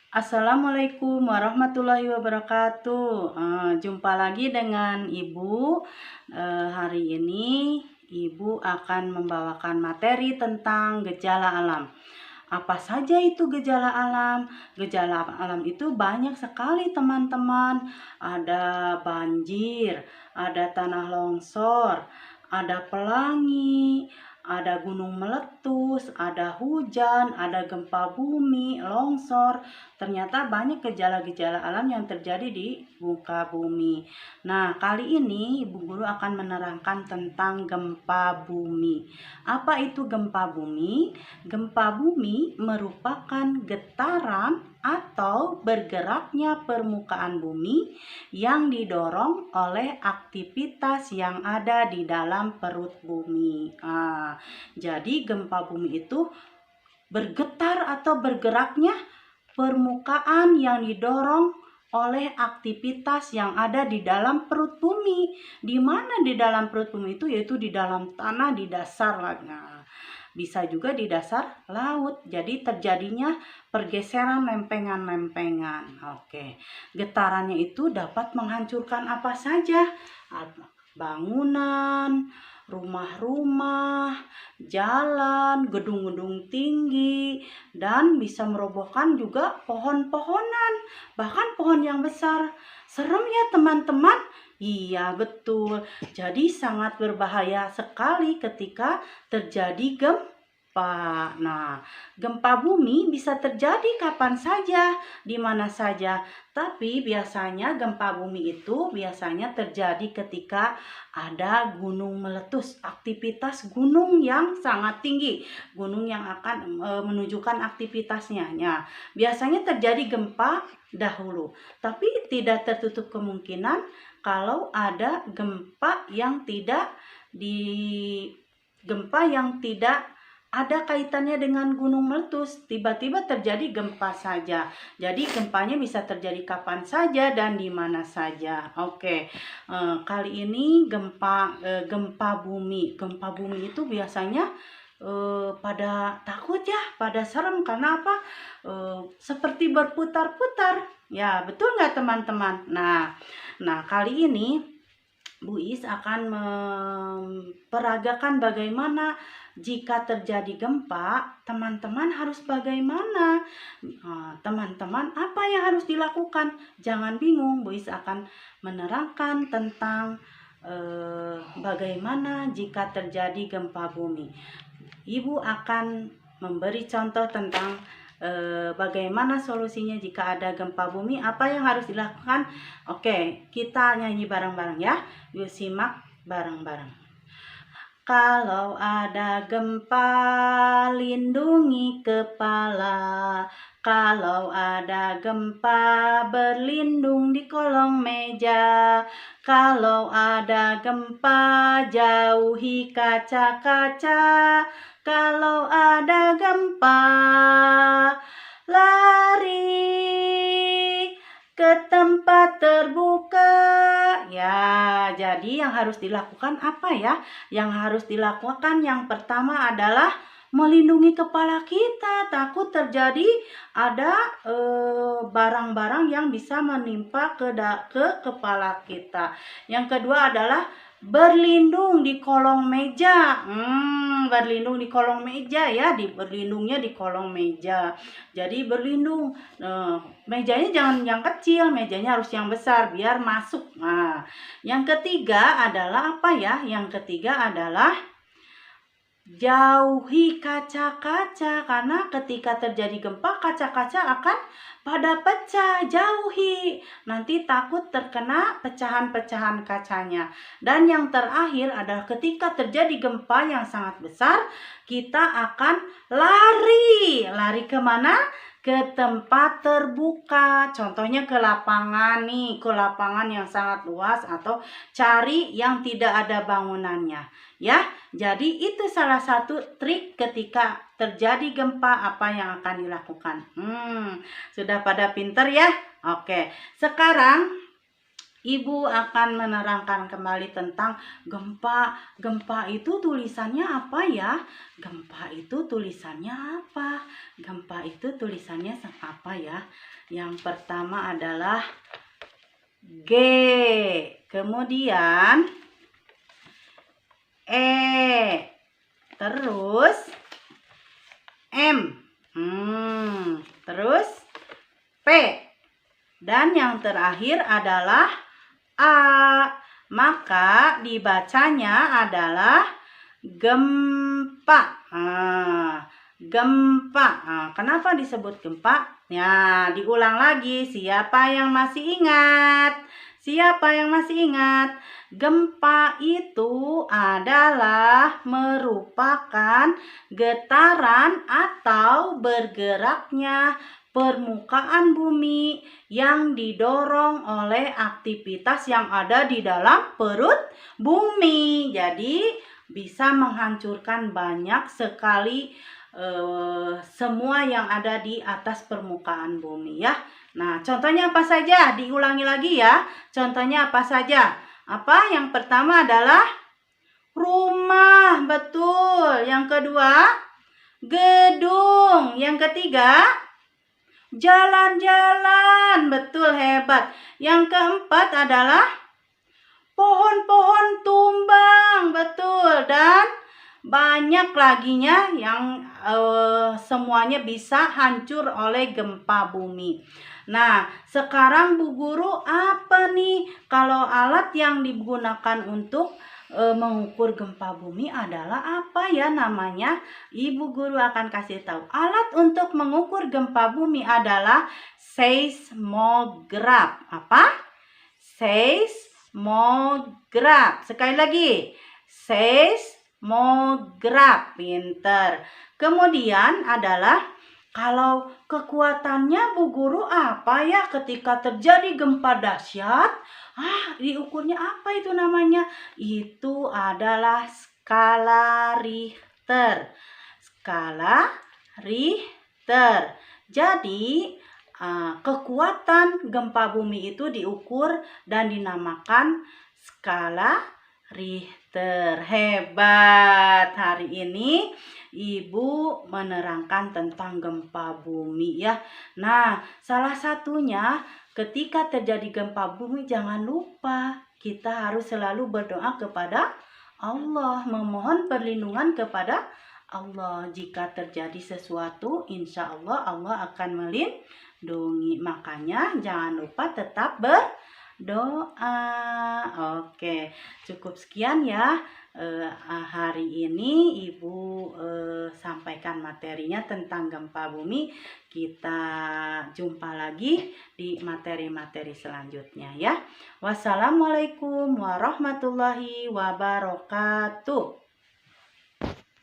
Assalamualaikum warahmatullahi wabarakatuh. Jumpa lagi dengan Ibu. Hari ini Ibu akan membawakan materi tentang gejala alam. Apa saja itu gejala alam? Gejala alam itu banyak sekali teman-teman. Ada banjir, ada tanah longsor, ada pelangi, ada gunung meletus, ada hujan, ada gempa bumi, longsor. Ternyata banyak gejala-gejala alam yang terjadi di muka bumi. Nah, kali ini Ibu Guru akan menerangkan tentang gempa bumi. Apa itu gempa bumi? Gempa bumi merupakan getaran atau bergeraknya permukaan bumi yang didorong oleh aktivitas yang ada di dalam perut bumi. Jadi gempa bumi itu bergetar atau bergeraknya permukaan yang didorong oleh aktivitas yang ada di dalam perut bumi. Di mana di dalam perut bumi itu? Yaitu di dalam tanah, di dasar. Nah, bisa juga di dasar laut. Jadi terjadinya pergeseran lempengan-lempengan. Oke. Getarannya itu dapat menghancurkan apa saja? Bangunan, rumah-rumah, jalan, gedung-gedung tinggi, dan bisa merobohkan juga pohon-pohonan, bahkan pohon yang besar. Serem ya teman-teman? Iya betul. Jadi sangat berbahaya sekali ketika terjadi gempa. Nah, gempa bumi bisa terjadi kapan saja, di mana saja. Tapi biasanya gempa bumi itu biasanya terjadi ketika ada gunung meletus, aktivitas gunung yang sangat tinggi, gunung yang akan menunjukkan aktivitasnya. Ya, biasanya terjadi gempa dahulu, tapi tidak tertutup kemungkinan kalau ada gempa yang tidak ada kaitannya dengan gunung meletus, tiba-tiba terjadi gempa saja. Jadi gempanya bisa terjadi kapan saja dan di mana saja. Oke, kali ini gempa bumi. Gempa bumi itu biasanya pada takut ya, pada serem karena apa? Seperti berputar-putar. Ya, betul nggak teman-teman? Nah, kali ini Bu Is akan memperagakan bagaimana jika terjadi gempa, teman-teman harus bagaimana? Teman-teman, apa yang harus dilakukan? Jangan bingung, Bu Is akan menerangkan tentang bagaimana jika terjadi gempa bumi. Ibu akan memberi contoh tentang bagaimana solusinya jika ada gempa bumi, apa yang harus dilakukan. Oke, kita nyanyi bareng-bareng ya. Yuk simak bareng-bareng. Kalau ada gempa, lindungi kepala. Kalau ada gempa, berlindung di kolong meja. Kalau ada gempa, jauhi kaca-kaca. Kalau ada gempa, lari ke tempat terbuka. Ya, jadi yang harus dilakukan apa ya? Yang harus dilakukan yang pertama adalah melindungi kepala kita. Takut terjadi ada barang-barang yang bisa menimpa ke kepala kita. Yang kedua adalah berlindung di kolong meja. Berlindung di kolong meja ya, berlindungnya di kolong meja. Jadi berlindung, mejanya jangan yang kecil, mejanya harus yang besar biar masuk. Nah, yang ketiga adalah apa ya? Yang ketiga adalah jauhi kaca-kaca, karena ketika terjadi gempa kaca-kaca akan pada pecah. Jauhi, nanti takut terkena pecahan-pecahan kacanya. Dan yang terakhir adalah ketika terjadi gempa yang sangat besar, kita akan lari kemana? Ke tempat terbuka, contohnya ke lapangan nih, ke lapangan yang sangat luas, atau cari yang tidak ada bangunannya ya. Jadi itu salah satu trik ketika terjadi gempa, apa yang akan dilakukan. Sudah pada pinter ya? Oke, sekarang Ibu akan menerangkan kembali tentang gempa. Gempa itu tulisannya apa ya? Gempa itu tulisannya apa? Gempa itu tulisannya apa ya? Yang pertama adalah G. Kemudian E. Terus M. Terus P. Dan yang terakhir adalah A. Maka dibacanya adalah gempa. Gempa. Kenapa disebut gempa? Ya, diulang lagi. Siapa yang masih ingat? Siapa yang masih ingat? Gempa itu adalah merupakan getaran atau bergeraknya permukaan bumi yang didorong oleh aktivitas yang ada di dalam perut bumi. Jadi bisa menghancurkan banyak sekali semua yang ada di atas permukaan bumi ya. Nah, contohnya apa saja? Diulangi lagi ya. Contohnya apa saja? Apa? Yang pertama adalah rumah, betul. Yang kedua, gedung. Yang ketiga, jalan-jalan, betul, hebat. Yang keempat adalah pohon-pohon tumbang, betul. Dan banyak laginya yang semuanya bisa hancur oleh gempa bumi. Nah, sekarang Bu Guru apa nih? Kalau alat yang digunakan untuk mengukur gempa bumi adalah apa ya namanya? Ibu Guru akan kasih tahu. Alat untuk mengukur gempa bumi adalah seismograf. Apa? Seismograf. Sekali lagi. Seismograf. Pinter. Kemudian adalah kalau kekuatannya Bu Guru apa ya ketika terjadi gempa dahsyat? Diukurnya apa itu namanya? Itu adalah skala Richter. Skala Richter. Jadi kekuatan gempa bumi itu diukur dan dinamakan skala Richter. Hebat. Hari ini Ibu menerangkan tentang gempa bumi ya. Nah, salah satunya ketika terjadi gempa bumi jangan lupa kita harus selalu berdoa kepada Allah, memohon perlindungan kepada Allah. Jika terjadi sesuatu, insya Allah Allah akan melindungi. Makanya jangan lupa tetap berdoa. Oke, cukup sekian ya. Hari ini Ibu sampaikan materinya tentang gempa bumi. Kita jumpa lagi di materi-materi selanjutnya ya. Wassalamualaikum warahmatullahi wabarakatuh.